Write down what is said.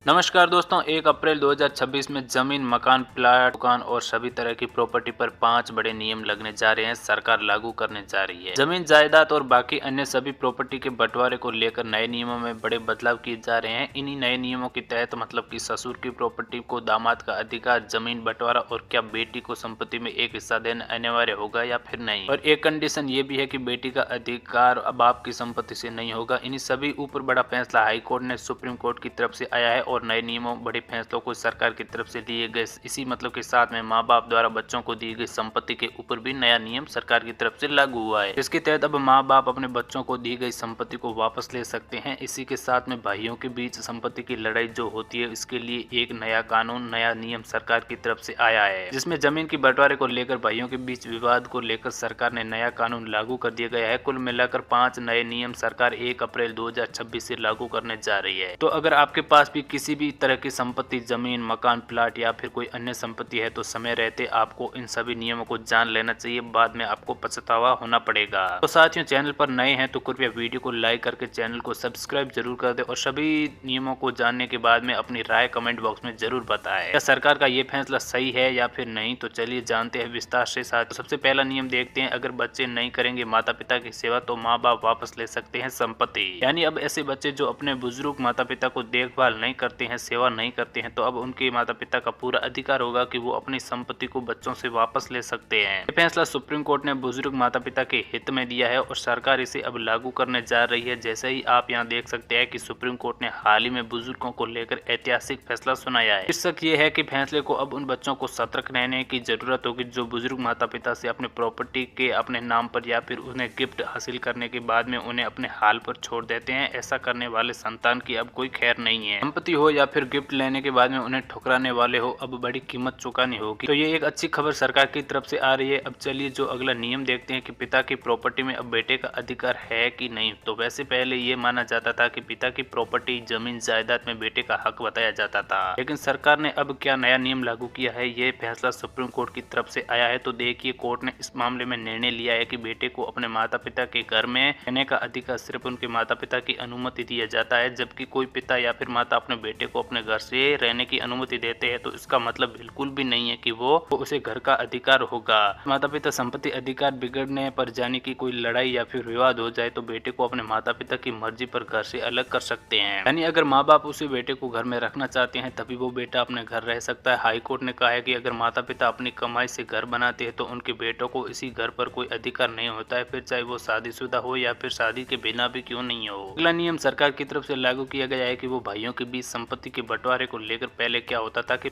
नमस्कार दोस्तों, 1 अप्रैल 2026 में जमीन, मकान, प्लाट, दुकान और सभी तरह की प्रॉपर्टी पर 5 बड़े नियम लगने जा रहे हैं। सरकार लागू करने जा रही है। जमीन, जायदाद और बाकी अन्य सभी प्रॉपर्टी के बंटवारे को लेकर नए नियमों में बड़े बदलाव किए जा रहे हैं। इन्हीं नए नियमों के तहत मतलब कि ससुर की प्रॉपर्टी को दामाद का अधिकार, जमीन बंटवारा और क्या बेटी को संपत्ति में एक हिस्सा देना अनिवार्य होगा या फिर नहीं। और एक कंडीशन ये भी है कि बेटी का अधिकार बाप की संपत्ति से नहीं होगा। इन्हीं सभी ऊपर बड़ा फैसला हाई कोर्ट ने सुप्रीम कोर्ट की तरफ से आया है और नए नियमों बड़े फैसलों को सरकार की तरफ से लिए गए इसी मतलब के साथ में माँ बाप द्वारा बच्चों को दी गई संपत्ति के ऊपर भी नया नियम सरकार की तरफ से लागू हुआ है। इसके तहत अब माँ बाप अपने बच्चों को दी गई संपत्ति को वापस ले सकते हैं। इसी के साथ में भाइयों के बीच संपत्ति की लड़ाई जो होती है इसके लिए एक नया कानून, नया नियम सरकार की तरफ से आया है, जिसमें जमीन की बंटवारे को लेकर भाइयों के बीच विवाद को लेकर सरकार ने नया कानून लागू कर दिया गया है। कुल मिलाकर 5 नए नियम सरकार 1 अप्रैल 2026 से लागू करने जा रही है। तो अगर आपके पास भी किसी भी तरह की संपत्ति, जमीन, मकान, प्लाट या फिर कोई अन्य संपत्ति है तो समय रहते आपको इन सभी नियमों को जान लेना चाहिए, बाद में आपको पछतावा होना पड़ेगा। तो साथियों, चैनल पर नए हैं तो कृपया वीडियो को लाइक करके चैनल को सब्सक्राइब जरूर कर दे और सभी नियमों को जानने के बाद में अपनी राय कमेंट बॉक्स में जरूर बताएं। क्या सरकार का ये फैसला सही है या फिर नहीं, तो चलिए जानते हैं विस्तार से। साथ सबसे पहला नियम देखते हैं। अगर बच्चे नहीं करेंगे माता पिता की सेवा तो माँ बाप वापस ले सकते हैं संपत्ति। यानी अब ऐसे बच्चे जो अपने बुजुर्ग माता पिता को देखभाल नहीं करते हैं, सेवा नहीं करते हैं, तो अब उनके माता पिता का पूरा अधिकार होगा कि वो अपनी संपत्ति को बच्चों से वापस ले सकते हैं। ये फैसला सुप्रीम कोर्ट ने बुजुर्ग माता पिता के हित में दिया है और सरकार इसे अब लागू करने जा रही है। जैसे ही आप यहाँ देख सकते हैं कि सुप्रीम कोर्ट ने हाल ही में बुजुर्गों को लेकर ऐतिहासिक फैसला सुनाया है। शीर्षक ये है कि फैसले को अब उन बच्चों को सतर्क रहने की जरूरत होगी जो बुजुर्ग माता पिता से अपने प्रॉपर्टी के अपने नाम पर या फिर उन्हें गिफ्ट हासिल करने के बाद में उन्हें अपने हाल पर छोड़ देते हैं। ऐसा करने वाले संतान की अब कोई खैर नहीं है। संपत्ति हो या फिर गिफ्ट लेने के बाद में उन्हें ठुकराने वाले हो, अब बड़ी कीमत चुकानी होगी। तो ये एक अच्छी खबर सरकार की तरफ से आ रही है। अब चलिए जो अगला नियम देखते हैं कि पिता की प्रॉपर्टी में अब बेटे का अधिकार है कि नहीं। तो वैसे पहले ये माना जाता था कि पिता की प्रॉपर्टी, जमीन, जायदाद में बेटे का हक बताया जाता था, लेकिन सरकार ने अब क्या नया नियम लागू किया है, ये फैसला सुप्रीम कोर्ट की तरफ से आया है। तो देखिए, कोर्ट ने इस मामले में निर्णय लिया है कि बेटे को अपने माता पिता के घर में रहने का अधिकार सिर्फ उनके माता पिता की अनुमति दिया जाता है। जबकि कोई पिता या फिर माता अपने बेटे को अपने घर से रहने की अनुमति देते हैं तो इसका मतलब बिल्कुल भी नहीं है कि वो उसे घर का अधिकार होगा। माता पिता संपत्ति अधिकार बिगड़ने पर, जाने की कोई लड़ाई या फिर विवाद हो जाए तो बेटे को अपने माता पिता की मर्जी पर घर से अलग कर सकते हैं। यानी अगर माँ बाप उसे बेटे को घर में रखना चाहते हैं तभी वो बेटा अपने घर रह सकता है। हाई कोर्ट ने कहा है कि अगर माता पिता अपनी कमाई से घर बनाते हैं तो उनके बेटों को इसी घर पर कोई अधिकार नहीं होता है, फिर चाहे वो शादीशुदा हो या फिर शादी के बिना भी क्यों नहीं हो। अगला नियम सरकार की तरफ से लागू किया गया है कि वो भाइयों के बीच संपत्ति के बंटवारे को लेकर पहले क्या होता था कि